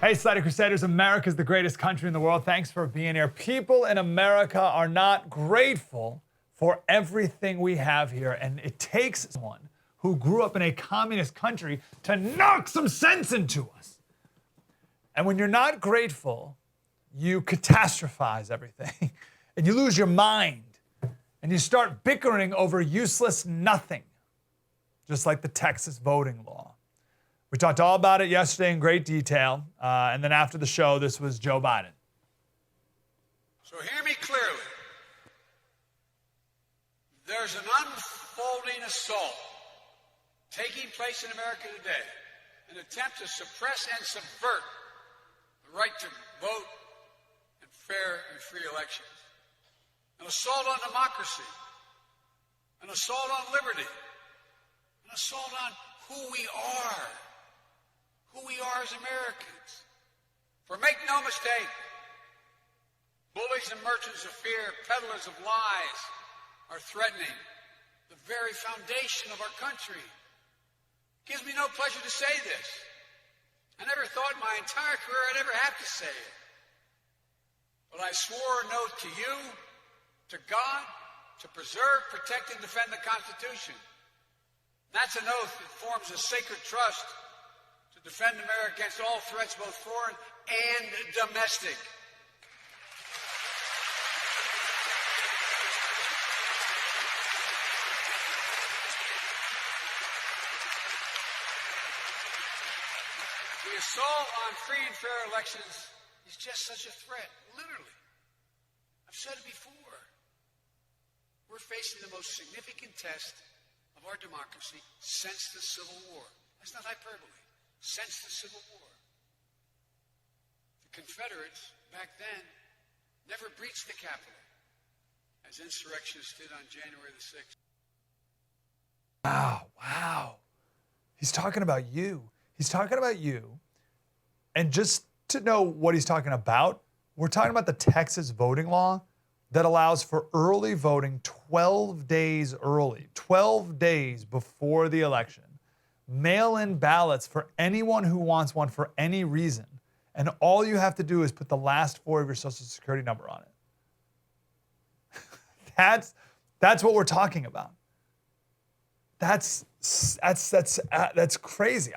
Hey, Slater Crusaders, America's the greatest country in the world. Thanks for being here. People in America are not grateful for everything we have here, and it takes someone who grew up in a communist country to knock some sense into us. And when you're not grateful, you catastrophize everything, and you lose your mind, and you start bickering over useless nothing, just like the Texas voting law. We talked all about it yesterday in great detail, and then after the show, this was Joe Biden. So hear me clearly. There's an unfolding assault taking place in America today, an attempt to suppress and subvert the right to vote and fair and free elections, an assault on democracy, an assault on liberty, an assault on who we are as Americans. For make no mistake, bullies and merchants of fear, peddlers of lies, are threatening the very foundation of our country. It gives me no pleasure to say this. I never thought in my entire career I'd ever have to say it. But I swore an oath to you, to God, to preserve, protect, and defend the Constitution. That's an oath that forms a sacred trust to defend America against all threats, both foreign and domestic. The assault on free and fair elections is just such a threat, literally. I've said it before. We're facing the most significant test of our democracy since the Civil War. That's not hyperbole. Since the Civil War. The Confederates, back then, never breached the Capitol, as insurrectionists did on January the 6th. Wow. He's talking about you. He's talking about you. And just to know what he's talking about, we're talking about the Texas voting law that allows for early voting 12 days early, 12 days before the election. Mail-in ballots for anyone who wants one for any reason. And all you have to do is put the last four of your social security number on it. That's what we're talking about. That's crazy.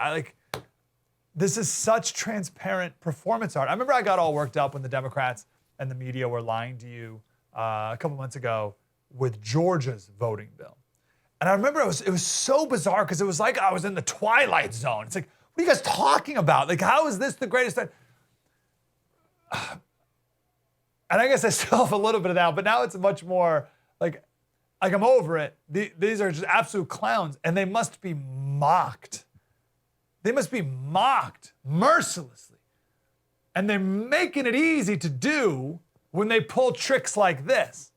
This is such transparent performance art. I remember I got all worked up when the Democrats and the media were lying to you a couple months ago with Georgia's voting bill. And I remember it was so bizarre because it was like I was in the Twilight Zone. It's like, what are you guys talking about? Like, how is this the greatest thing? And I guess I still have a little bit of that, but now it's much more like I'm over it. These are just absolute clowns, and they must be mocked. They must be mocked mercilessly. And they're making it easy to do when they pull tricks like this.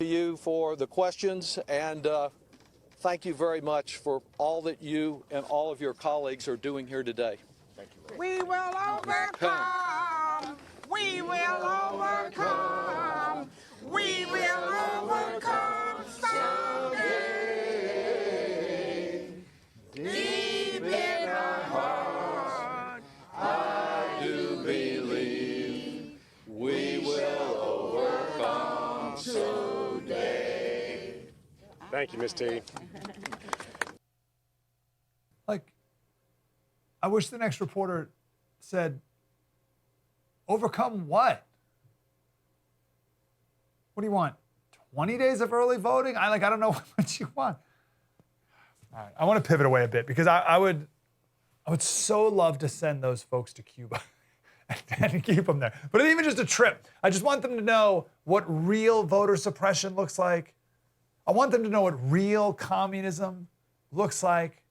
You for the questions, and thank you very much for all that you and all of your colleagues are doing here today. Thank you. We will overcome. We will overcome. We will overcome someday. Deep in our heart, I do believe we will overcome someday. Thank you, Miss T. I wish the next reporter said, overcome what? What do you want? 20 days of early voting? I don't know what you want. All right, I want to pivot away a bit because I would so love to send those folks to Cuba and keep them there. But even just a trip, I just want them to know what real voter suppression looks like. I want them to know what real communism looks like.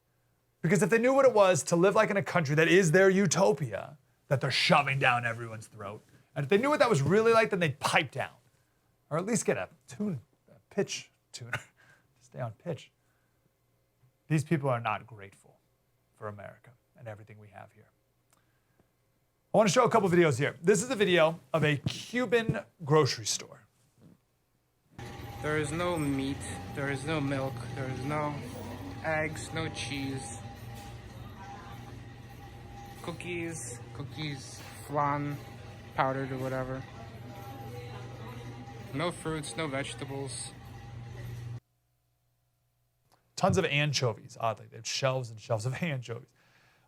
Because if they knew what it was to live like in a country that is their utopia, that they're shoving down everyone's throat, and if they knew what that was really like, then they'd pipe down. Or at least get a pitch tuner to stay on pitch. These people are not grateful for America and everything we have here. I want to show a couple videos here. This is a video of a Cuban grocery store. There is no meat, there is no milk, there is no eggs, no cheese. cookies, flan, powdered or whatever. No fruits, no vegetables. Tons of anchovies, oddly. They have shelves and shelves of anchovies.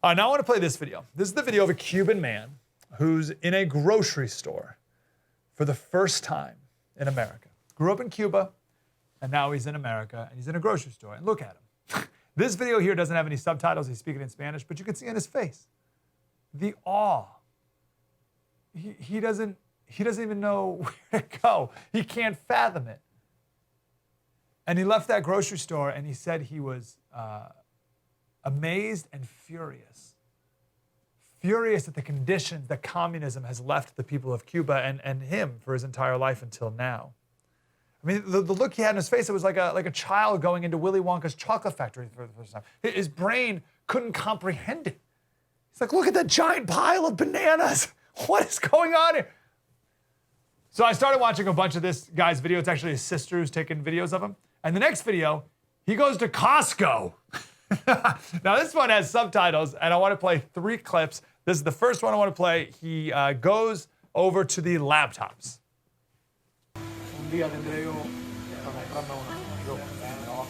Now I want to play this video. This is the video of a Cuban man who's in a grocery store for the first time in America. Grew up in Cuba, and now he's in America, and he's in a grocery store. And look at him. This video here doesn't have any subtitles. He's speaking in Spanish, but you can see on his face the awe. He doesn't even know where to go. He can't fathom it. And he left that grocery store, and he said he was amazed and furious. Furious at the conditions that communism has left the people of Cuba and him for his entire life until now. I mean, the look he had in his face, it was like a child going into Willy Wonka's chocolate factory for the first time. His brain couldn't comprehend it. He's like, look at that giant pile of bananas. What is going on here? So I started watching a bunch of this guy's video. It's actually his sister who's taking videos of him. And the next video, he goes to Costco. Now this one has subtitles, and I want to play 3 clips. This is the first one I want to play. He goes over to the laptops. Un día tendré yo para comprarme una. Yo, trabajo.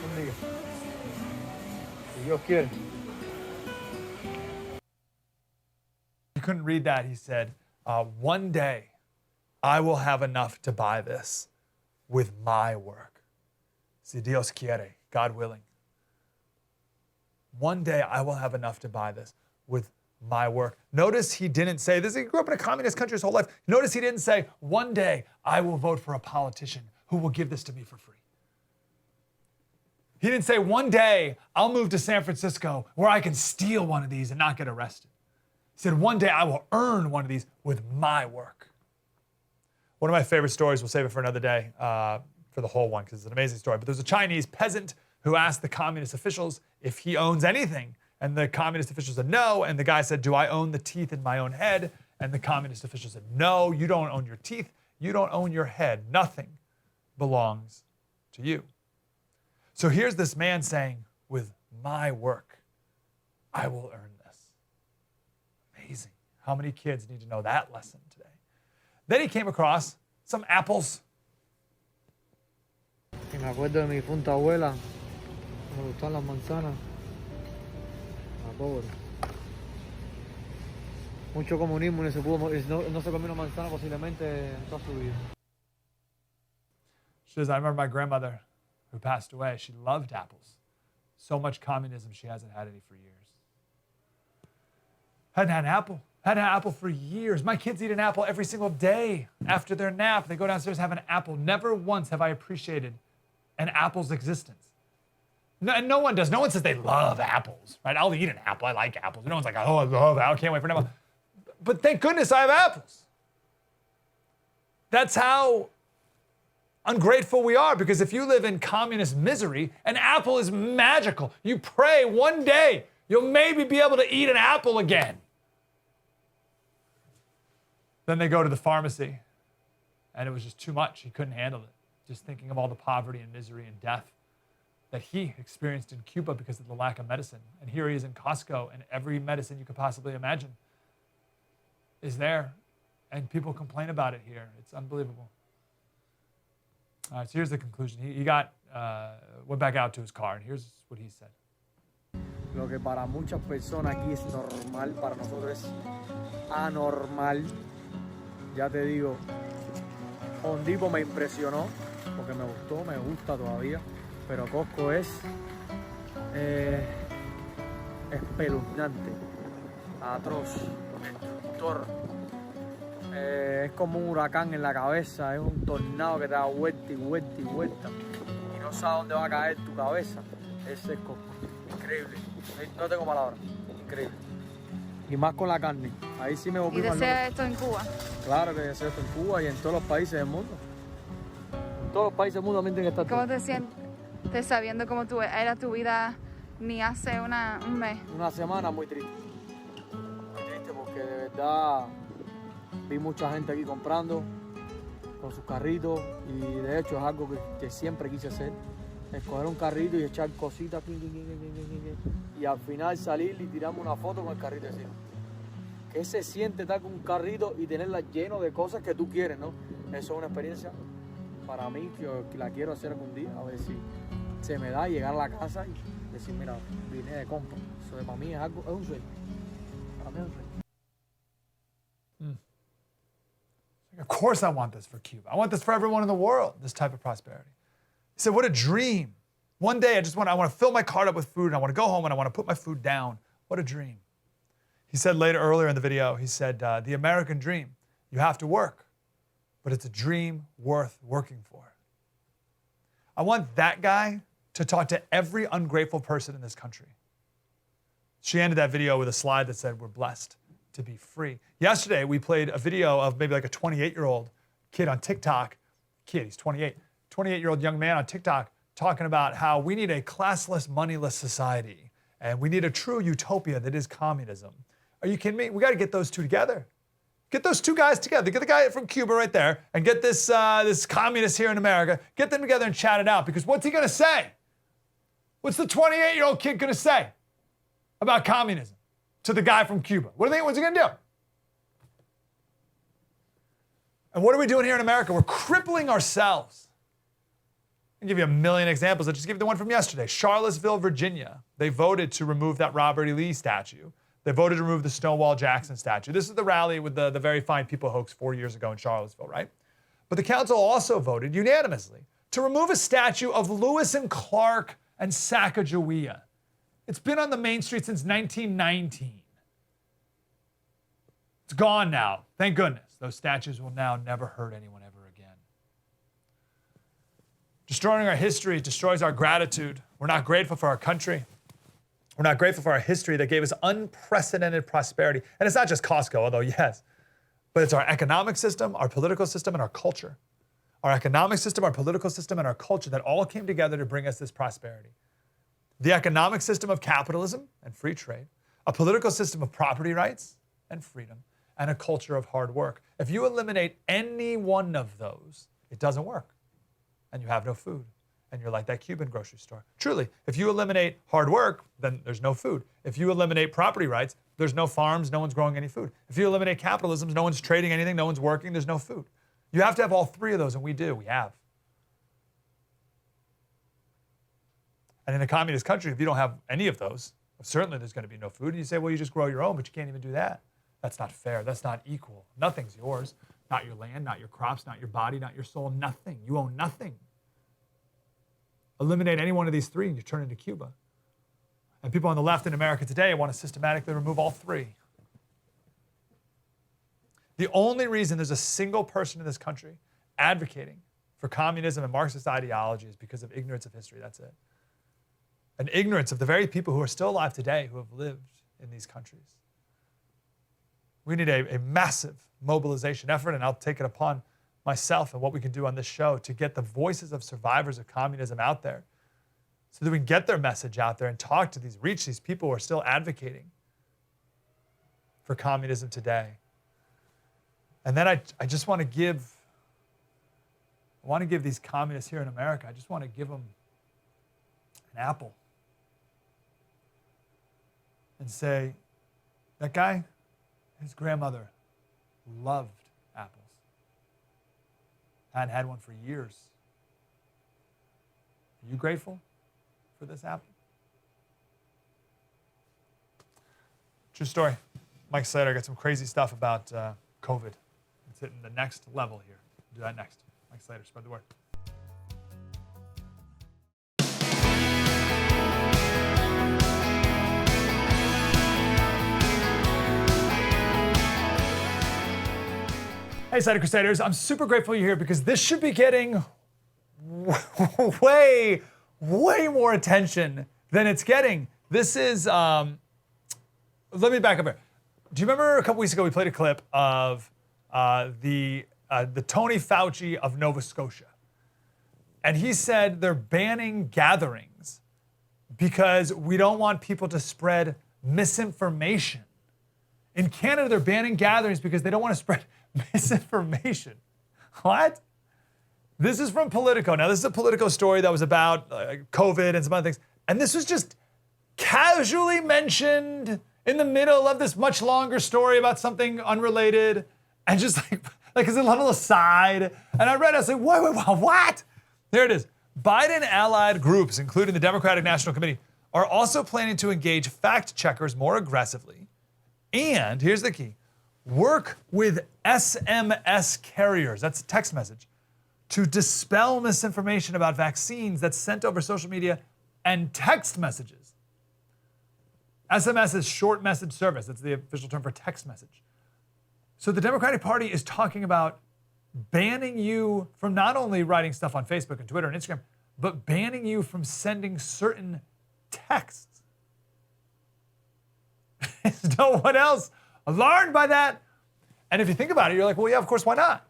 Un día. Si Dios quiere. You couldn't read that. He said, one day I will have enough to buy this with my work. Si Dios quiere, God willing. One day I will have enough to buy this with my work. Notice he didn't say this. He grew up in a communist country his whole life. Notice he didn't say, one day I will vote for a politician who will give this to me for free. He didn't say, one day I'll move to San Francisco where I can steal one of these and not get arrested. He said, one day I will earn one of these with my work. One of my favorite stories, we'll save it for another day for the whole one because it's an amazing story. But there's a Chinese peasant who asked the communist officials if he owns anything. And the communist officials said no. And the guy said, do I own the teeth in my own head? And the communist official said, no, you don't own your teeth. You don't own your head. Nothing belongs to you. So here's this man saying, with my work, I will earn this. Amazing. How many kids need to know that lesson today? Then he came across some apples. Y me acuerdo de mi punta abuela. Me gustaban las manzanas. La pobre. Mucho comunismo y no se comió una manzana posiblemente en toda su vida. She says, I remember my grandmother who passed away. She loved apples. So much communism, she hasn't had any for years. Hadn't had an apple. Hadn't had an apple for years. My kids eat an apple every single day after their nap. They go downstairs, have an apple. Never once have I appreciated an apple's existence. No, and no one does. No one says they love apples, right? I'll eat an apple. I like apples. No one's like, oh, I love apples. I can't wait for an apple. But thank goodness I have apples. That's how ungrateful we are, because if you live in communist misery, an apple is magical. You pray one day you'll maybe be able to eat an apple again. Then they go to the pharmacy, and it was just too much. He couldn't handle it. Just thinking of all the poverty and misery and death that he experienced in Cuba because of the lack of medicine. And here he is in Costco, and every medicine you could possibly imagine is there. And people complain about it here. It's unbelievable. All right, so here's the conclusion. He went back out to his car, and here's what he said. Lo que para muchas personas aquí es normal, para nosotros es anormal. Ya te digo, Home Depot me impresionó, porque me gustó, me gusta todavía, pero Costco es espeluznante, atroz, destructor. Es como un huracán en la cabeza, es un tornado que te da vuelta y vuelta y vuelta y no sabes dónde va a caer tu cabeza. Ese es Costco, increíble, no tengo palabras, increíble. Y más con la carne, ahí sí me volví más loco. ¿Y deseas esto en Cuba? Claro que deseo esto en Cuba y en todos los países del mundo. En todos los países del mundo también tiene que estar. ¿Cómo te sientes sabiendo cómo era tu vida ni hace un mes? Una semana muy triste. Muy triste porque de verdad vi mucha gente aquí comprando con sus carritos y de hecho es algo que siempre quise hacer. escoger un carrito y echar cositas y al final salir y tirarme una foto con el carrito encima. ¿Qué se siente estar con un carrito y tenerla lleno de cosas que tú quieres, no? Eso es una experiencia para mí que la quiero hacer algún día, a ver si se me da llegar a la casa y decir, mira, vine de compra. Eso para mí es algo, es un sueño. Para mí es un sueño. Of course I want this for Cuba. I want this for everyone in the world, this type of prosperity. He said, what a dream. One day I want to fill my cart up with food and I want to go home and I want to put my food down. What a dream. He said earlier in the video, he said, the American dream, you have to work, but it's a dream worth working for. I want that guy to talk to every ungrateful person in this country. She ended that video with a slide that said, we're blessed to be free. Yesterday, we played a video of maybe like a 28-year-old kid on TikTok. He's 28. 28-year-old young man on TikTok talking about how we need a classless, moneyless society. And we need a true utopia that is communism. Are you kidding me? We got to get those two together. Get those two guys together. Get the guy from Cuba right there and get this communist here in America. Get them together and chat it out. Because what's he going to say? What's the 28-year-old kid going to say about communism to the guy from Cuba? What's he going to do? And what are we doing here in America? We're crippling ourselves. I'll give you a million examples. I'll just give you the one from yesterday. Charlottesville, Virginia. They voted to remove that Robert E. Lee statue. They voted to remove the Stonewall Jackson statue. This is the rally with the Very Fine People hoax 4 years ago in Charlottesville, right? But the council also voted unanimously to remove a statue of Lewis and Clark and Sacagawea. It's been on the main street since 1919. It's gone now. Thank goodness. Those statues will now never hurt anyone ever again. Destroying our history destroys our gratitude. We're not grateful for our country. We're not grateful for our history that gave us unprecedented prosperity. And it's not just Costco, although yes, but it's our economic system, our political system, and our culture. Our economic system, our political system, and our culture that all came together to bring us this prosperity. The economic system of capitalism and free trade, a political system of property rights and freedom, and a culture of hard work. If you eliminate any one of those, it doesn't work. And you have no food. And you're like that Cuban grocery store. Truly, if you eliminate hard work, then there's no food. If you eliminate property rights, there's no farms, no one's growing any food. If you eliminate capitalism, no one's trading anything, no one's working, there's no food. You have to have all three of those, and we do, we have. And in a communist country, if you don't have any of those, certainly there's going to be no food. And you say, well, you just grow your own, but you can't even do that. That's not fair. That's not equal. Nothing's yours. Not your land, not your crops, not your body, not your soul, nothing. You own nothing. Eliminate any one of these three and you turn into Cuba. And people on the left in America today want to systematically remove all three. The only reason there's a single person in this country advocating for communism and Marxist ideology is because of ignorance of history. That's it. And ignorance of the very people who are still alive today who have lived in these countries. We need a massive mobilization effort, and I'll take it upon myself and what we can do on this show to get the voices of survivors of communism out there so that we can get their message out there and reach these people who are still advocating for communism today. And then I just want to give these communists here in America, I just want to give them an apple and say, that guy, his grandmother loved apples. Hadn't had one for years. Are you grateful for this apple? True story. Mike Slater got some crazy stuff about COVID. It's hitting the next level here. Do that next. Mike Slater, spread the word. Hey, Slater Crusaders, I'm super grateful you're here because this should be getting way more attention than it's getting. This is, let me back up here. Do you remember a couple weeks ago we played a clip of the Tony Fauci of Nova Scotia? And he said they're banning gatherings because we don't want people to spread misinformation. In Canada, they're banning gatherings because they don't want to spread misinformation. What? This is from Politico. Now, this is a Politico story that was about COVID and some other things. And this was just casually mentioned in the middle of this much longer story about something unrelated. And just like as a little aside. And I read it, I was like, what? There it is. Biden-allied groups, including the Democratic National Committee, are also planning to engage fact-checkers more aggressively. And, here's the key, work with SMS carriers, that's a text message, to dispel misinformation about vaccines that's sent over social media and text messages. SMS is short message service. That's the official term for text message. So the Democratic Party is talking about banning you from not only writing stuff on Facebook and Twitter and Instagram, but banning you from sending certain texts. Is no one else alarmed by that? And if you think about it, you're like, well, yeah, of course, why not?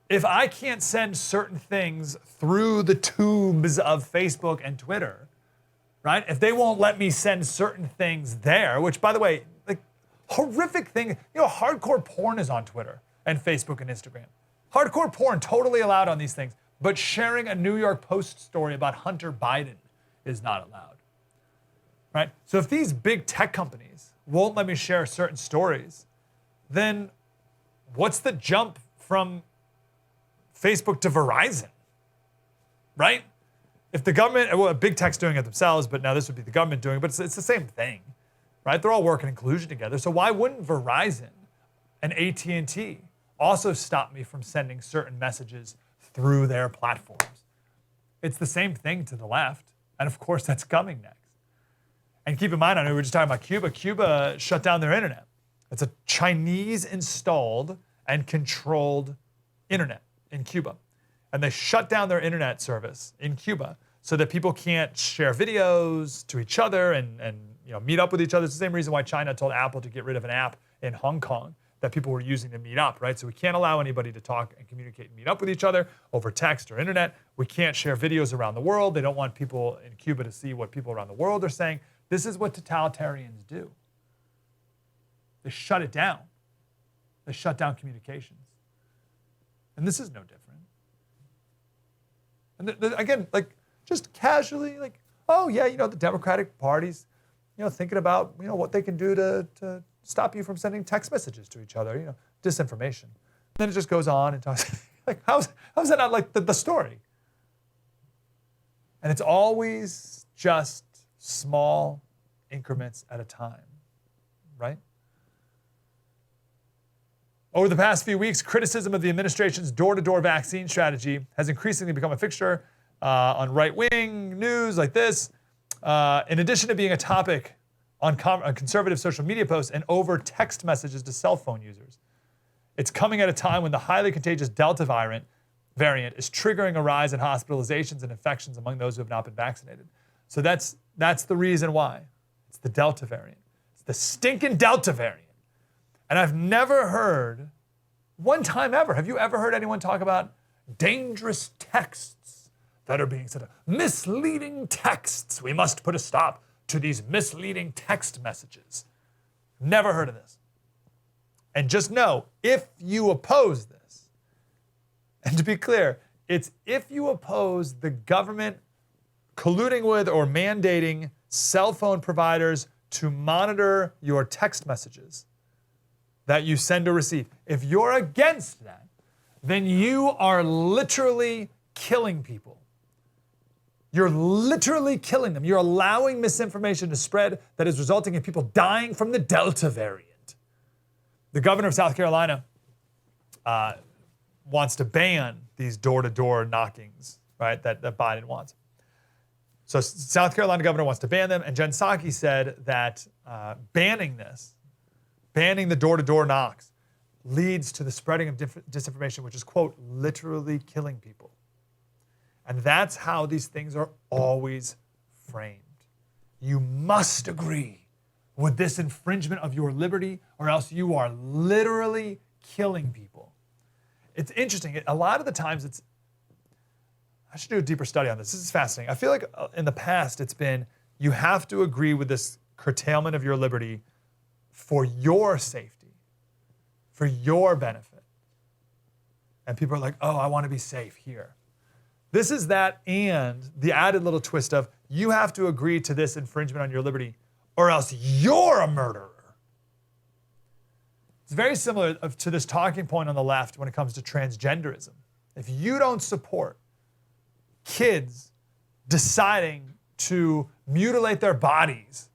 If I can't send certain things through the tubes of Facebook and Twitter, right? If they won't let me send certain things there, which, by the way, like horrific thing, hardcore porn is on Twitter and Facebook and Instagram. Hardcore porn totally allowed on these things, but sharing a New York Post story about Hunter Biden is not allowed, right? So if these big tech companies won't let me share certain stories, then what's the jump from Facebook to Verizon, right? If the government, well, big tech's doing it themselves, but now this would be the government doing it, but it's the same thing, right? They're all working in collusion together. So why wouldn't Verizon and AT&T also stop me from sending certain messages through their platforms? It's the same thing to the left. And of course, that's coming next. And keep in mind, I know we were just talking about Cuba. Cuba shut down their internet. It's a Chinese-installed and controlled internet in Cuba. And they shut down their internet service in Cuba so that people can't share videos to each other and meet up with each other. It's the same reason why China told Apple to get rid of an app in Hong Kong that people were using to meet up, right? So we can't allow anybody to talk and communicate and meet up with each other over text or internet. We can't share videos around the world. They don't want people in Cuba to see what people around the world are saying. This is what totalitarians do. They shut it down. They shut down communications. And this is no different. And again, like just casually, like, oh yeah, the Democratic Party's, thinking about, what they can do to stop you from sending text messages to each other, disinformation. And then it just goes on and talks, like, how's that not like the story? And it's always just small increments at a time, right? Over the past few weeks, criticism of the administration's door-to-door vaccine strategy has increasingly become a fixture on right-wing news like this, in addition to being a topic on conservative social media posts and over text messages to cell phone users. It's coming at a time when the highly contagious Delta variant is triggering a rise in hospitalizations and infections among those who have not been vaccinated. So that's the reason why. It's the Delta variant. It's the stinking Delta variant. And I've never heard, one time ever, have you ever heard anyone talk about dangerous texts that are being sent out? Misleading texts. We must put a stop to these misleading text messages. Never heard of this. And just know, if you oppose this, and to be clear, it's if you oppose the government colluding with or mandating cell phone providers to monitor your text messages that you send or receive. If you're against that, then you are literally killing people. You're literally killing them. You're allowing misinformation to spread that is resulting in people dying from the Delta variant. The governor of South Carolina wants to ban these door-to-door knockings, right, that Biden wants. So South Carolina governor wants to ban them, and Jen Psaki said that banning the door-to-door knocks leads to the spreading of disinformation, which is, quote, literally killing people. And that's how these things are always framed. You must agree with this infringement of your liberty, or else you are literally killing people. It's interesting. A lot of the times I should do a deeper study on this. This is fascinating. I feel like in the past it's been, you have to agree with this curtailment of your liberty for your safety, for your benefit. And people are like, oh, I want to be safe here. This is that, and the added little twist of you have to agree to this infringement on your liberty or else you're a murderer. It's very similar to this talking point on the left when it comes to transgenderism. If you don't support kids deciding to mutilate their bodies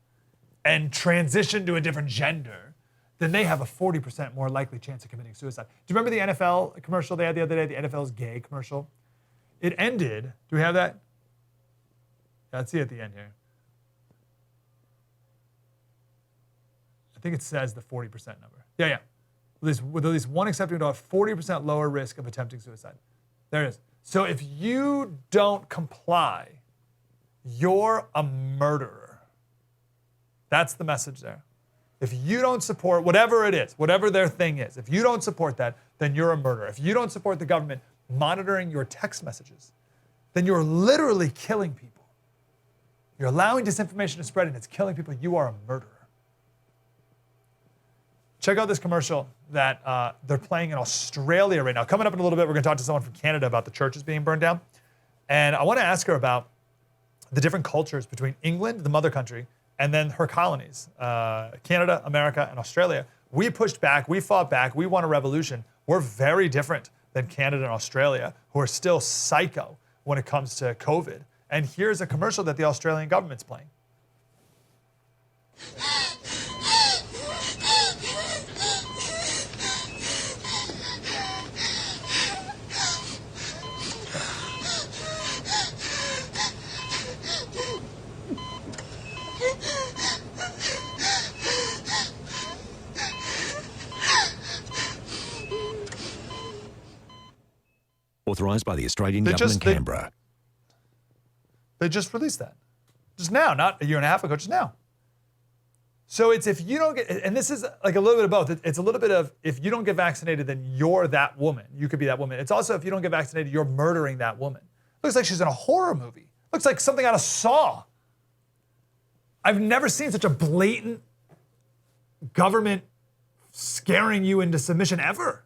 and transition to a different gender, then they have a 40% more likely chance of committing suicide. Do you remember the NFL commercial they had the other day, the NFL's gay commercial? It ended, do we have that? Yeah, let's see at the end here. I think it says the 40% number. Yeah. With at least one accepting adult, 40% lower risk of attempting suicide. There it is. So if you don't comply, you're a murderer. That's the message there. If you don't support whatever it is, whatever their thing is, if you don't support that, then you're a murderer. If you don't support the government monitoring your text messages, then you're literally killing people. You're allowing disinformation to spread and it's killing people. You are a murderer. Check out this commercial that they're playing in Australia right now. Coming up in a little bit, we're going to talk to someone from Canada about the churches being burned down. And I want to ask her about the different cultures between England, the mother country, and then her colonies, Canada, America, and Australia. We pushed back, we fought back, we won a revolution. We're very different than Canada and Australia, who are still psycho when it comes to COVID. And here's a commercial that the Australian government's playing. Authorised by the Australian Government in Canberra. They just released that. Just now, not a year and a half ago, just now. So it's if you don't get, and this is like a little bit of both. It's a little bit of if you don't get vaccinated, then you're that woman. You could be that woman. It's also if you don't get vaccinated, you're murdering that woman. Looks like she's in a horror movie. Looks like something out of Saw. I've never seen such a blatant government scaring you into submission ever.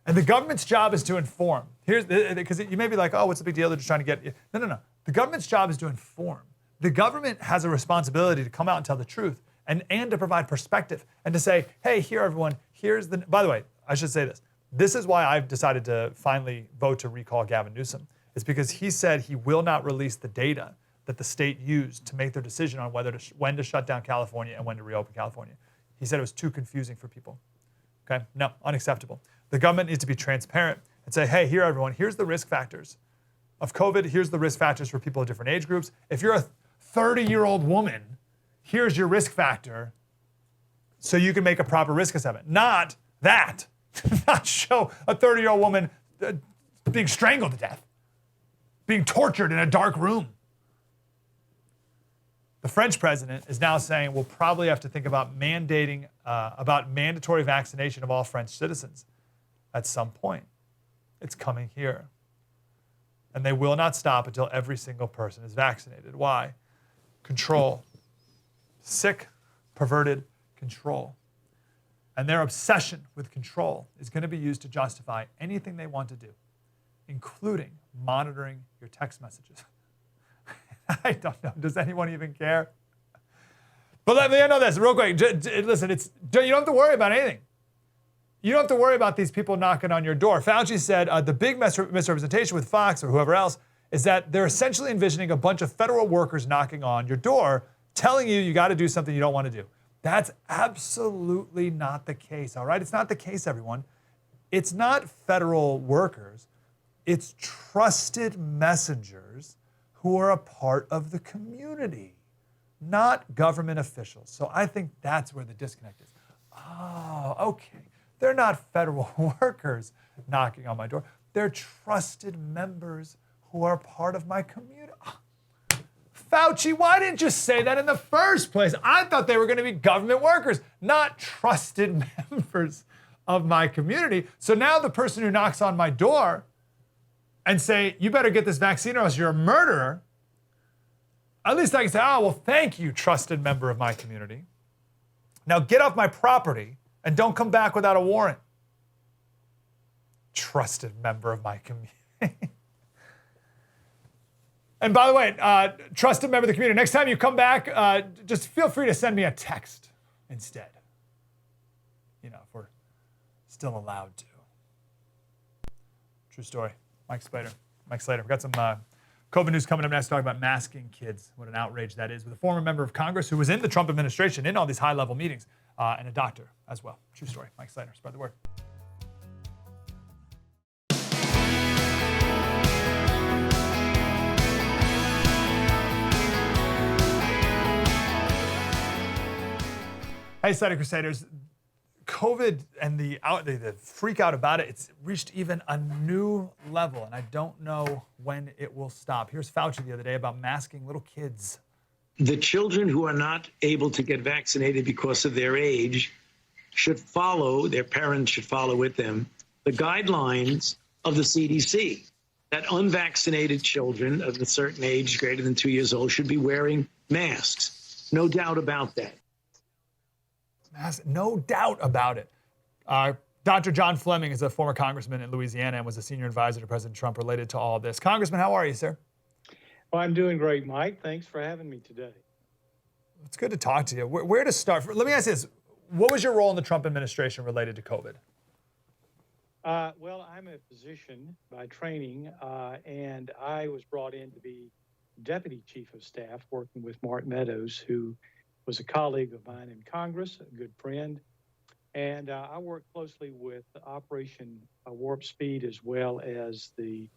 And the government's job is to inform. Here's because you may be like, oh, what's the big deal? They're just trying to get you. No. The government's job is to inform. The government has a responsibility to come out and tell the truth and to provide perspective and to say, hey, here, everyone, here's the. By the way, I should say this. This is why I've decided to finally vote to recall Gavin Newsom. It's because he said he will not release the data that the state used to make their decision on when to shut down California and when to reopen California. He said it was too confusing for people. Okay? No, unacceptable. The government needs to be transparent and say, hey, here, everyone, here's the risk factors of COVID. Here's the risk factors for people of different age groups. If you're a 30-year-old woman, here's your risk factor so you can make a proper risk assessment. Not that. Not show a 30-year-old woman being strangled to death, being tortured in a dark room. The French president is now saying we'll probably have to think about mandating, about mandatory vaccination of all French citizens at some point. It's coming here. And they will not stop until every single person is vaccinated. Why? Control. Sick, perverted control. And their obsession with control is going to be used to justify anything they want to do, including monitoring your text messages. I don't know. Does anyone even care? But let me know this real quick. Listen, you don't have to worry about anything. You don't have to worry about these people knocking on your door. Fauci said the big misrepresentation with Fox or whoever else is that they're essentially envisioning a bunch of federal workers knocking on your door, telling you got to do something you don't want to do. That's absolutely not the case, all right? It's not the case, everyone. It's not federal workers. It's trusted messengers who are a part of the community, not government officials. So I think that's where the disconnect is. Oh, okay. They're not federal workers knocking on my door. They're trusted members who are part of my community. Fauci, why didn't you say that in the first place? I thought they were going to be government workers, not trusted members of my community. So now the person who knocks on my door and say, you better get this vaccine or else you're a murderer, at least I can say, oh, well, thank you, trusted member of my community. Now get off my property and don't come back without a warrant. trusted member of my community. And by the way, trusted member of the community, next time you come back, just feel free to send me a text instead. You know, if we're still allowed to. True story. Mike Slater. We've got some COVID news coming up next, talking about masking kids. What an outrage that is. With a former member of Congress who was in the Trump administration in all these high-level meetings, and a doctor as well. True story. Mike Slater. Spread the word. Hey, Slater Crusaders. COVID and the freak out about it, it's reached even a new level, and I don't know when it will stop. Here's Fauci the other day about masking little kids. The children who are not able to get vaccinated because of their age should follow, their parents should follow with them, the guidelines of the CDC, that unvaccinated children of a certain age, greater than 2 years old, should be wearing masks. No doubt about that. No doubt about it. Dr. John Fleming is a former congressman in Louisiana and was a senior advisor to President Trump related to all of this. Congressman, how are you, sir? Well, I'm doing great, Mike. Thanks for having me today. It's good to talk to you. Where to start? Let me ask this. What was your role in the Trump administration related to COVID? Well, I'm a physician by training, and I was brought in to be deputy chief of staff working with Mark Meadows, who was a colleague of mine in Congress, a good friend. And I worked closely with Operation Warp Speed as well as the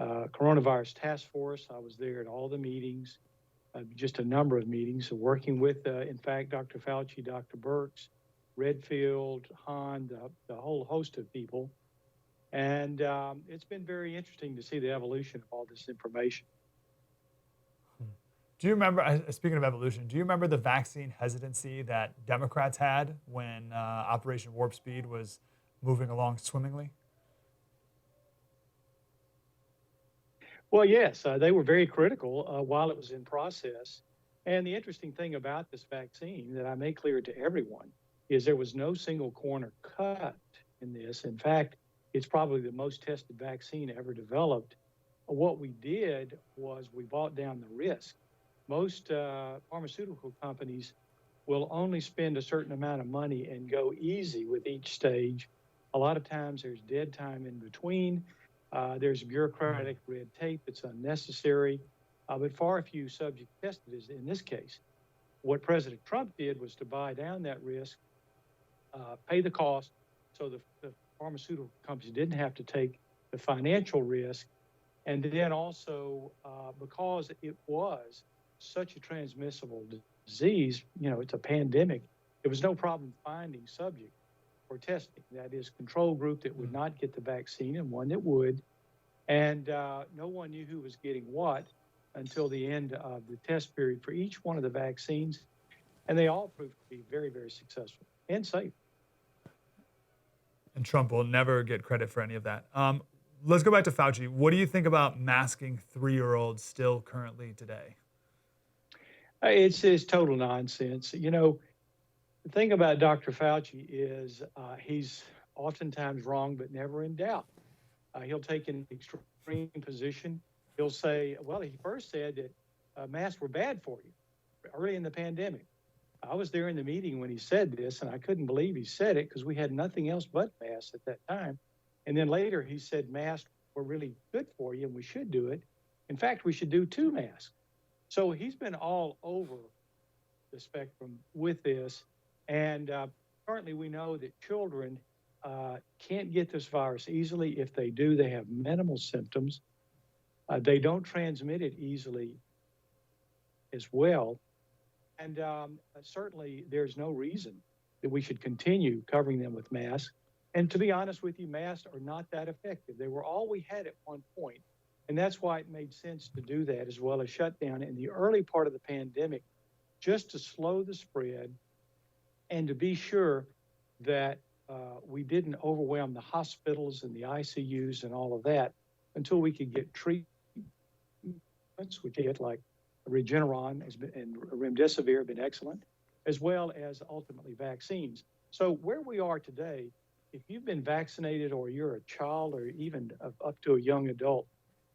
Coronavirus Task Force. I was there at all the meetings, just a number of meetings, working with, in fact, Dr. Fauci, Dr. Birx, Redfield, Hahn, the whole host of people. And it's been very interesting to see the evolution of all this information. Do you remember, speaking of evolution, do you remember the vaccine hesitancy that Democrats had when Operation Warp Speed was moving along swimmingly? Well, yes, they were very critical while it was in process. And the interesting thing about this vaccine that I made clear to everyone is there was no single corner cut in this. In fact, it's probably the most tested vaccine ever developed. What we did was we brought down the risk. Most pharmaceutical companies will only spend a certain amount of money and go easy with each stage. A lot of times there's dead time in between. There's bureaucratic red tape that's unnecessary, but far few subjects tested is in this case. What President Trump did was to buy down that risk, pay the cost, so the pharmaceutical companies didn't have to take the financial risk. And then also, because it was such a transmissible disease, you know, it's a pandemic, there was no problem finding subject for testing. That is, control group that would not get the vaccine and one that would. And no one knew who was getting what until the end of the test period for each one of the vaccines. And they all proved to be very, very successful and safe. And Trump will never get credit for any of that. Let's go back to Fauci. What do you think about masking 3-year-olds still currently today? It's total nonsense. You know, the thing about Dr. Fauci is he's oftentimes wrong, but never in doubt. He'll take an extreme position. He'll say, well, he first said that masks were bad for you early in the pandemic. I was there in the meeting when he said this, and I couldn't believe he said it because we had nothing else but masks at that time. And then later he said masks were really good for you and we should do it. In fact, we should do 2 masks. So he's been all over the spectrum with this. And currently we know that children can't get this virus easily. If they do, they have minimal symptoms. They don't transmit it easily as well. And certainly there's no reason that we should continue covering them with masks. And to be honest with you, masks are not that effective. They were all we had at one point. And that's why it made sense to do that, as well as shut down in the early part of the pandemic, just to slow the spread and to be sure that we didn't overwhelm the hospitals and the ICUs and all of that until we could get treatments, which get like Regeneron and Remdesivir have been excellent, as well as ultimately vaccines. So where we are today if you've been vaccinated or you're a child or even up to a young adult,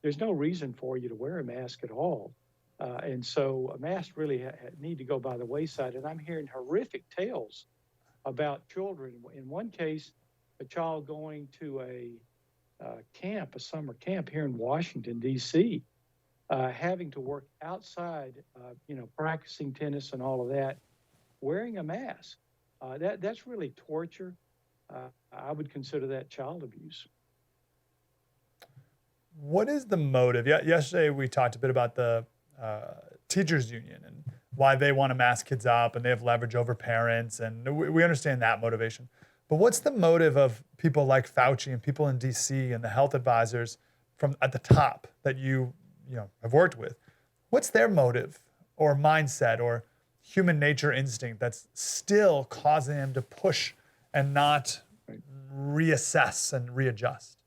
there's no reason for you to wear a mask at all. And so a mask really need to go by the wayside. And I'm hearing horrific tales about children. In one case, a child going to a summer camp here in Washington, D.C., having to work outside, practicing tennis and all of that, wearing a mask. That's really torture. I would consider that child abuse. What is the motive? Yesterday we talked a bit about the teachers union and why they want to mask kids up and they have leverage over parents, and we understand that motivation. But what's the motive of people like Fauci and people in DC and the health advisors from at the top that you have worked with? What's their motive or mindset or human nature instinct that's still causing them to push and not reassess and readjust?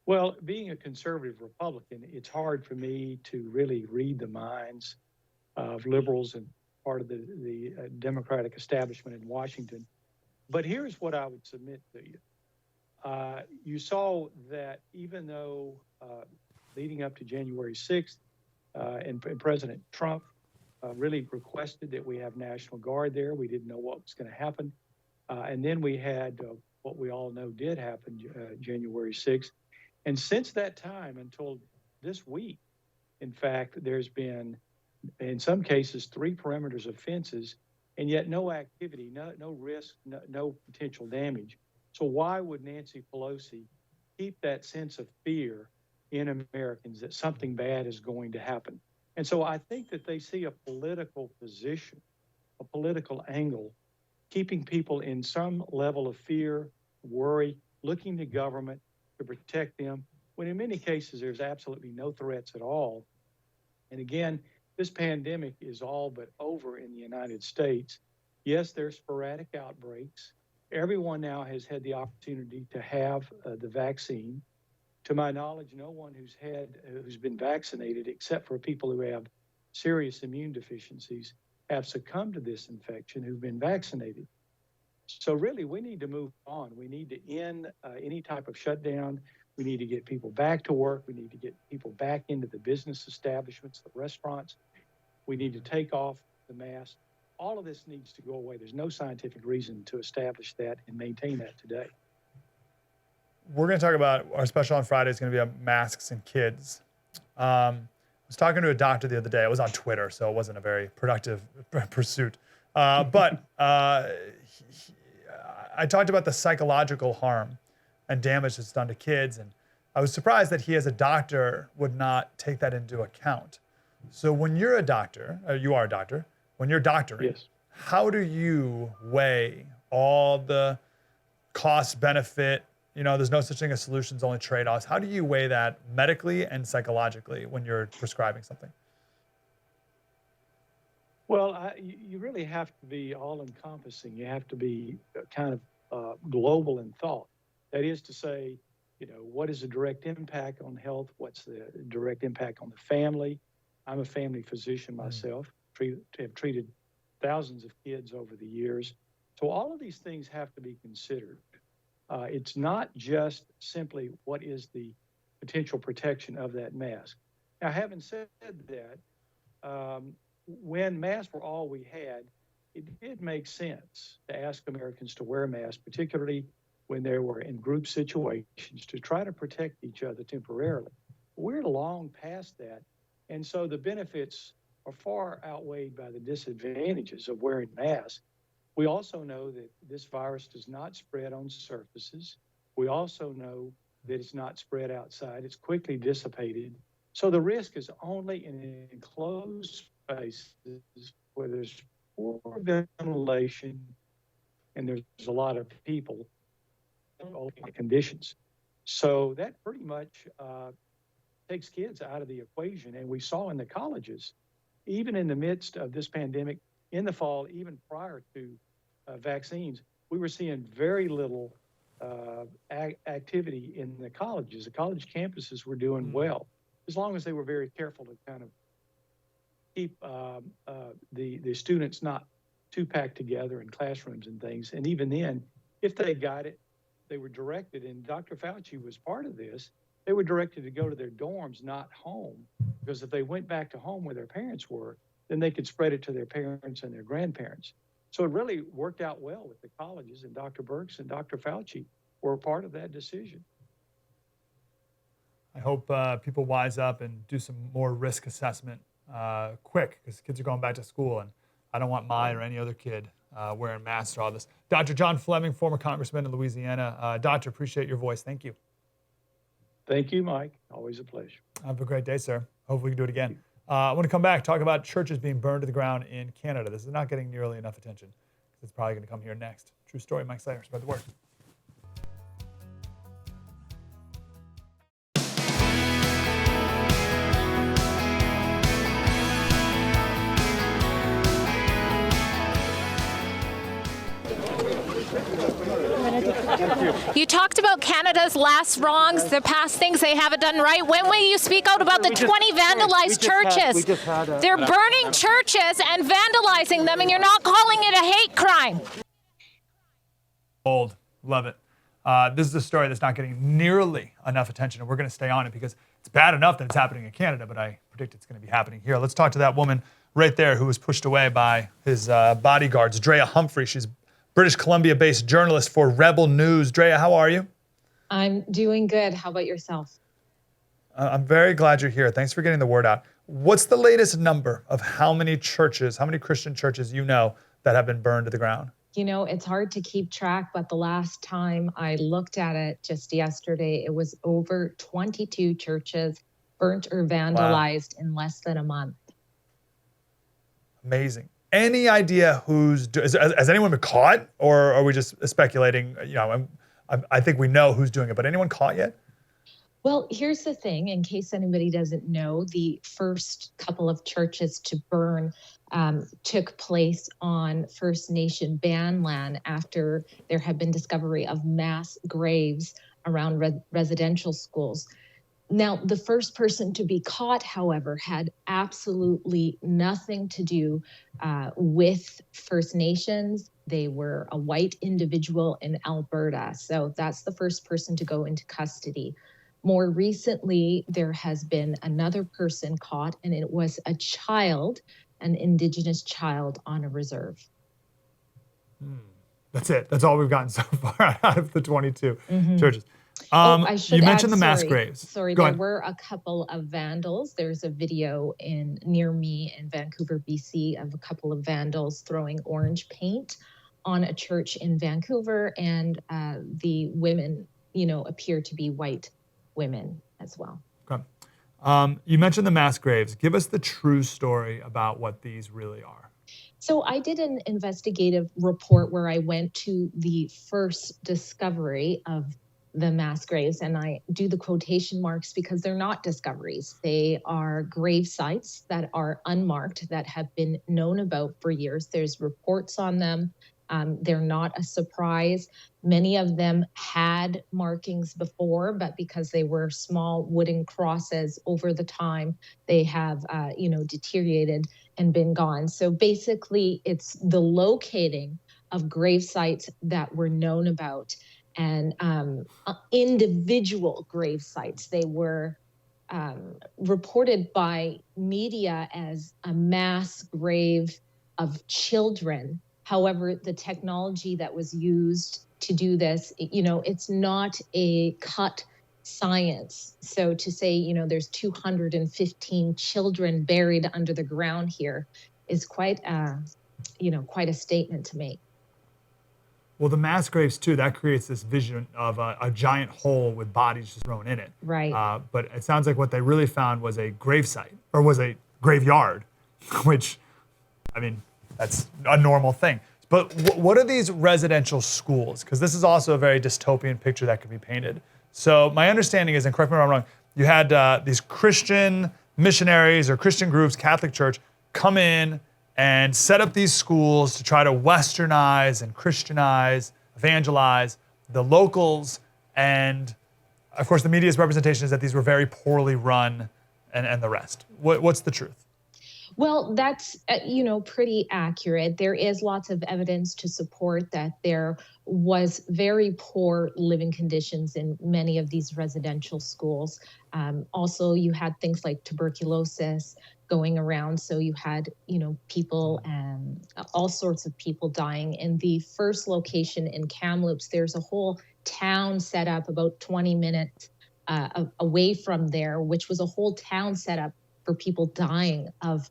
Well, being a conservative Republican, it's hard for me to really read the minds of liberals and part of the Democratic establishment in Washington. But here's what I would submit to you. You saw that even though leading up to January 6th, and President Trump really requested that we have National Guard there, we didn't know what was going to happen. And then we had what we all know did happen January 6th. And since that time until this week, in fact, there's been, in some cases, 3 perimeters of fences, and yet no activity, no risk, no potential damage. So why would Nancy Pelosi keep that sense of fear in Americans that something bad is going to happen? And so I think that they see a political position, a political angle, keeping people in some level of fear, worry, looking to government to protect them, when in many cases there's absolutely no threats at all. And again, this pandemic is all but over in the United States. Yes, there's sporadic outbreaks. Everyone now has had the opportunity to have the vaccine. To my knowledge, no one who's been vaccinated, except for people who have serious immune deficiencies, have succumbed to this infection who've been vaccinated. So really, we need to move on. We need to end any type of shutdown. We need to get people back to work. We need to get people back into the business establishments, the restaurants. We need to take off the mask. All of this needs to go away. There's no scientific reason to establish that and maintain that today. We're going to talk about our special on Friday is going to be on masks and kids. I was talking to a doctor the other day. I was on Twitter, so it wasn't a very productive pursuit. But I talked about the psychological harm and damage that's done to kids. And I was surprised that he, as a doctor, would not take that into account. So when you're a doctor, or you are a doctor, when you're doctoring, yes, how do you weigh all the cost benefit? There's no such thing as solutions, only trade-offs. How do you weigh that medically and psychologically when you're prescribing something? Well, you really have to be all-encompassing. You have to be kind of global in thought. That is to say, what is the direct impact on health? What's the direct impact on the family? I'm a family physician myself, have treated thousands of kids over the years. So all of these things have to be considered. It's not just simply what is the potential protection of that mask. Now, having said that, when masks were all we had, it did make sense to ask Americans to wear masks, particularly when they were in group situations, to try to protect each other temporarily. We're long past that. And so the benefits are far outweighed by the disadvantages of wearing masks. We also know that this virus does not spread on surfaces. We also know that it's not spread outside. It's quickly dissipated. So the risk is only in enclosed spaces where there's poor ventilation and there's a lot of people in conditions. So that pretty much takes kids out of the equation. And we saw in the colleges, even in the midst of this pandemic, in the fall, even prior to vaccines, we were seeing very little activity in the colleges. The college campuses were doing well, as long as they were very careful to kind of keep the students not too packed together in classrooms and things. And even then, if they got it, they were directed, and Dr. Fauci was part of this, they were directed to go to their dorms, not home, because if they went back to home where their parents were, then they could spread it to their parents and their grandparents. So it really worked out well with the colleges, and Dr. Birx and Dr. Fauci were a part of that decision. I hope people wise up and do some more risk assessment quick, because kids are going back to school, and I don't want mine or any other kid wearing masks or all this. Dr. John Fleming, former congressman in Louisiana. Doctor, appreciate your voice. Thank you. Thank you, Mike. Always a pleasure. Have a great day, sir. Hopefully we can do it again. I want to come back, talk about churches being burned to the ground in Canada. This is not getting nearly enough attention. It's probably going to come here next. True story, Mike Slater. Spread the word. You talked about Canada's last wrongs, the past things they haven't done right. When will you speak out about the 20 vandalized churches? They're burning churches and vandalizing them, and you're not calling it a hate crime. Old. Love it. This is a story that's not getting nearly enough attention, and we're going to stay on it because it's bad enough that it's happening in Canada, but I predict it's going to be happening here. Let's talk to that woman right there who was pushed away by his bodyguards, Drea Humphrey. She's British Columbia-based journalist for Rebel News. Drea, how are you? I'm doing good. How about yourself? I'm very glad you're here. Thanks for getting the word out. What's the latest number of how many churches, how many Christian churches you know that have been burned to the ground? You know, it's hard to keep track, but the last time I looked at it just yesterday, it was over 22 churches burnt or vandalized in less than a month. Amazing. Any idea has anyone been caught, or are we just speculating? You know, I think we know who's doing it, but anyone caught yet? Well, here's the thing, in case anybody doesn't know, the first couple of churches to burn took place on First Nation band land after there had been discovery of mass graves around residential schools. Now, the first person to be caught, however, had absolutely nothing to do with First Nations. They were a white individual in Alberta. So that's the first person to go into custody. More recently, there has been another person caught, and it was a child, an Indigenous child on a reserve. That's it. That's all we've gotten so far out of the 22 churches. I should you mentioned add, the mass graves. Sorry, there were a couple of vandals. There's a video near me in Vancouver, BC, of a couple of vandals throwing orange paint on a church in Vancouver, and the women, appear to be white women as well. Okay. You mentioned the mass graves. Give us the true story about what these really are. So I did an investigative report where I went to the first discovery of the mass graves, and I do the quotation marks because they're not discoveries. They are grave sites that are unmarked, that have been known about for years. There's reports on them. They're not a surprise. Many of them had markings before, but because they were small wooden crosses over the time, they have, deteriorated and been gone. So basically, it's the locating of grave sites that were known about, and individual grave sites. They were reported by media as a mass grave of children. However, the technology that was used to do this, it's not a cut science. So to say, there's 215 children buried under the ground here is quite a statement to make. Well, the mass graves, too, that creates this vision of a giant hole with bodies just thrown in it. Right. But it sounds like what they really found was a gravesite, or was a graveyard, which, that's a normal thing. But what are these residential schools? Because this is also a very dystopian picture that could be painted. So my understanding is, and correct me if I'm wrong, you had these Christian missionaries or Christian groups, Catholic Church, come in and set up these schools to try to westernize and Christianize, evangelize the locals. And of course, the media's representation is that these were very poorly run and the rest. What's the truth? Well, that's, pretty accurate. There is lots of evidence to support that there was very poor living conditions in many of these residential schools. Also, you had things like tuberculosis going around. So you had, people and all sorts of people dying. In the first location in Kamloops, there's a whole town set up about 20 minutes away from there, which was a whole town set up for people dying of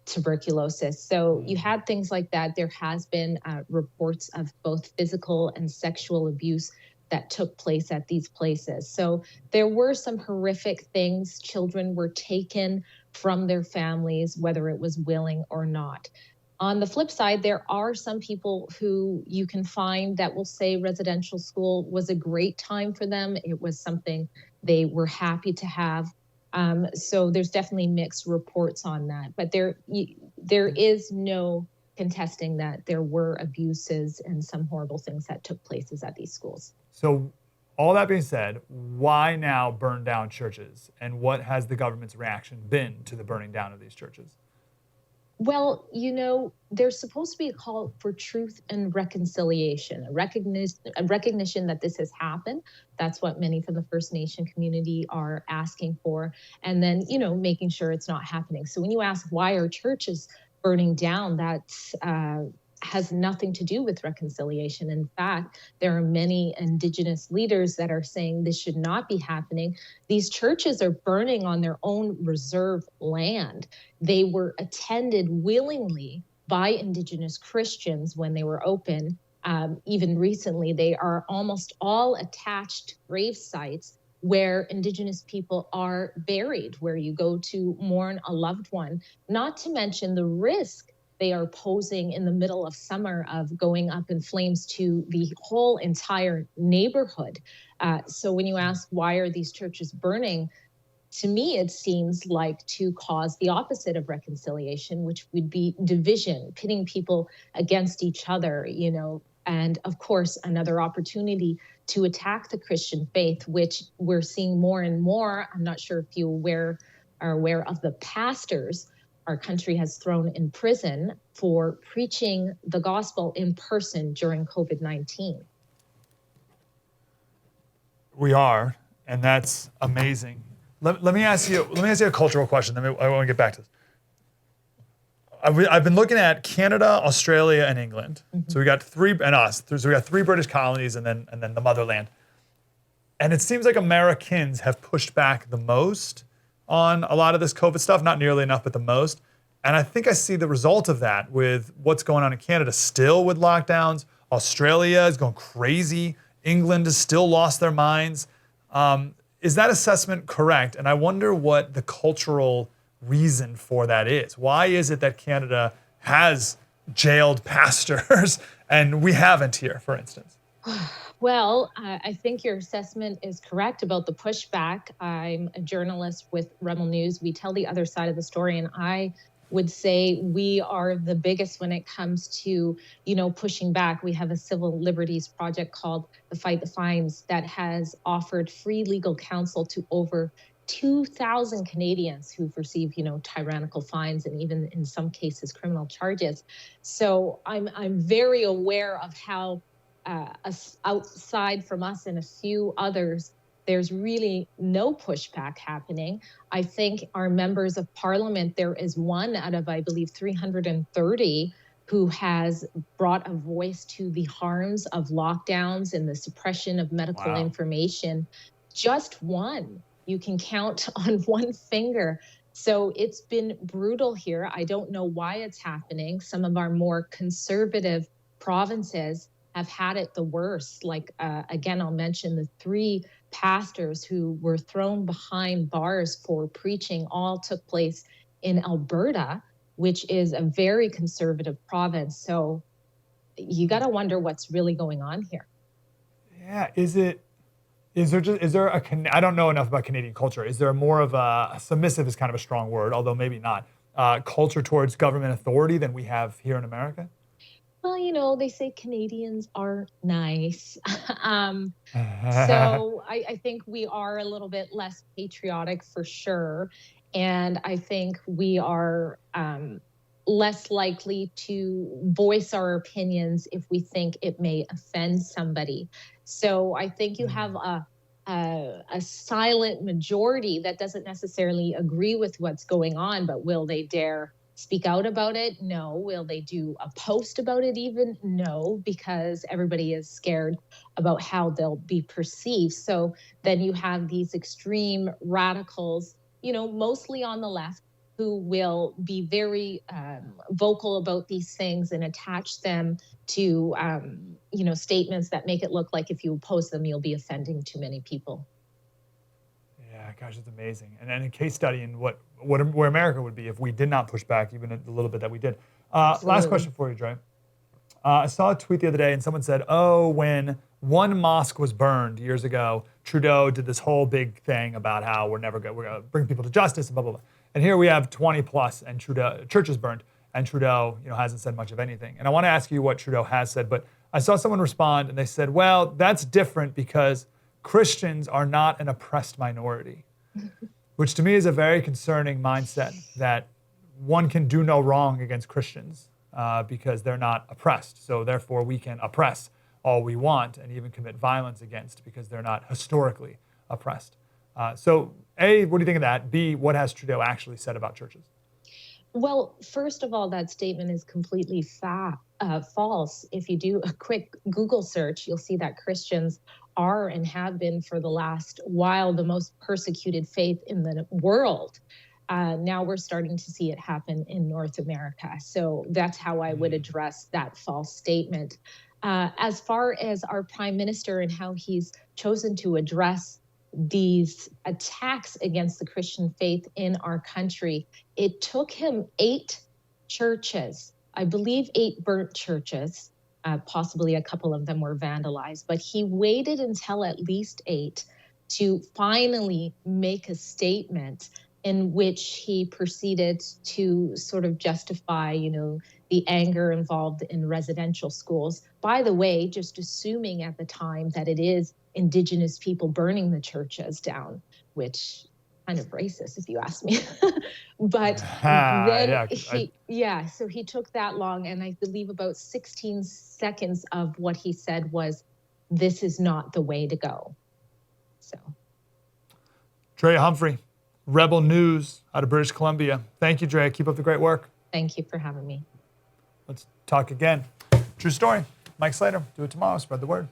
tuberculosis. So you had things like that. There has been reports of both physical and sexual abuse that took place at these places. So there were some horrific things. Children were taken from their families, whether it was willing or not. On the flip side, there are some people who you can find that will say residential school was a great time for them. It was something they were happy to have. So there's definitely mixed reports on that, but there is no contesting that there were abuses and some horrible things that took places at these schools. So all that being said, why now burn down churches? And what has the government's reaction been to the burning down of these churches? Well, there's supposed to be a call for truth and reconciliation, a recognition that this has happened. That's what many from the First Nation community are asking for. And then, making sure it's not happening. So when you ask why are churches burning down, that's has nothing to do with reconciliation. In fact, there are many Indigenous leaders that are saying this should not be happening. These churches are burning on their own reserve land. They were attended willingly by Indigenous Christians when they were open. Even recently, they are almost all attached grave sites where Indigenous people are buried, where you go to mourn a loved one, not to mention the risk they are posing in the middle of summer of going up in flames to the whole entire neighborhood. So when you ask why are these churches burning, to me, it seems like to cause the opposite of reconciliation, which would be division, pitting people against each other, and of course, another opportunity to attack the Christian faith, which we're seeing more and more. I'm not sure if you are aware of the pastors our country has thrown in prison for preaching the gospel in person during COVID-19. We are, and that's amazing. Let me ask you a cultural question. I want to get back to this. I've been looking at Canada, Australia, and England. Mm-hmm. So we got three, and us. So we got three British colonies, and then the motherland. And it seems like Americans have pushed back the most on a lot of this COVID stuff, not nearly enough, but the most. And I think I see the result of that with what's going on in Canada still with lockdowns. Australia is going crazy. England has still lost their minds. Is that assessment correct? And I wonder what the cultural reason for that is. Why is it that Canada has jailed pastors and we haven't here, for instance? Well, I think your assessment is correct about the pushback. I'm a journalist with Rebel News. We tell the other side of the story, and I would say we are the biggest when it comes to, pushing back. We have a civil liberties project called the Fight the Fines that has offered free legal counsel to over 2,000 Canadians who've received, tyrannical fines and even in some cases criminal charges. So I'm very aware of how outside from us and a few others, there's really no pushback happening. I think our members of parliament, there is one out of, I believe, 330 who has brought a voice to the harms of lockdowns and the suppression of medical information. Just one. You can count on one finger. So it's been brutal here. I don't know why it's happening. Some of our more conservative provinces have had it the worst. Like, again, I'll mention the three pastors who were thrown behind bars for preaching all took place in Alberta, which is a very conservative province. So you got to wonder what's really going on here. Yeah, I don't know enough about Canadian culture. Is there more of a submissive is kind of a strong word, although maybe not, culture towards government authority than we have here in America? Well, they say Canadians are nice. So I think we are a little bit less patriotic for sure. And I think we are less likely to voice our opinions if we think it may offend somebody. So I think you have a silent majority that doesn't necessarily agree with what's going on, but will they dare speak out about it? No. Will they do a post about it even? No, because everybody is scared about how they'll be perceived. So then you have these extreme radicals, mostly on the left, who will be very vocal about these things and attach them to, statements that make it look like if you oppose them, you'll be offending too many people. Yeah, gosh, it's amazing. And a case study in where America would be if we did not push back, even a little bit that we did. Last question for you, Dre. I saw a tweet the other day, and someone said, when one mosque was burned years ago, Trudeau did this whole big thing about how we're going to bring people to justice and blah, blah, blah. And here we have 20 plus and churches burned, and Trudeau, hasn't said much of anything. And I want to ask you what Trudeau has said, but I saw someone respond and they said, well, that's different because Christians are not an oppressed minority, which to me is a very concerning mindset that one can do no wrong against Christians because they're not oppressed. So therefore we can oppress all we want and even commit violence against because they're not historically oppressed. So A, what do you think of that? B, what has Trudeau actually said about churches? Well, first of all, that statement is completely false. If you do a quick Google search, you'll see that Christians are and have been for the last while the most persecuted faith in the world. Now we're starting to see it happen in North America. So that's how I would address that false statement. As far as our prime minister and how he's chosen to address these attacks against the Christian faith in our country, it took him 8 churches, I believe 8 burnt churches, possibly a couple of them were vandalized, but he waited until at least 8 to finally make a statement in which he proceeded to sort of justify, the anger involved in residential schools. By the way, just assuming at the time that it is Indigenous people burning the churches down, which kind of racist if you ask me. But then so he took that long, and I believe about 16 seconds of what he said was, this is not the way to go. So. Dre Humphrey, Rebel News out of British Columbia. Thank you, Dre. Keep up the great work. Thank you for having me. Let's talk again. True story. Mike Slater. Do it tomorrow. Spread the word.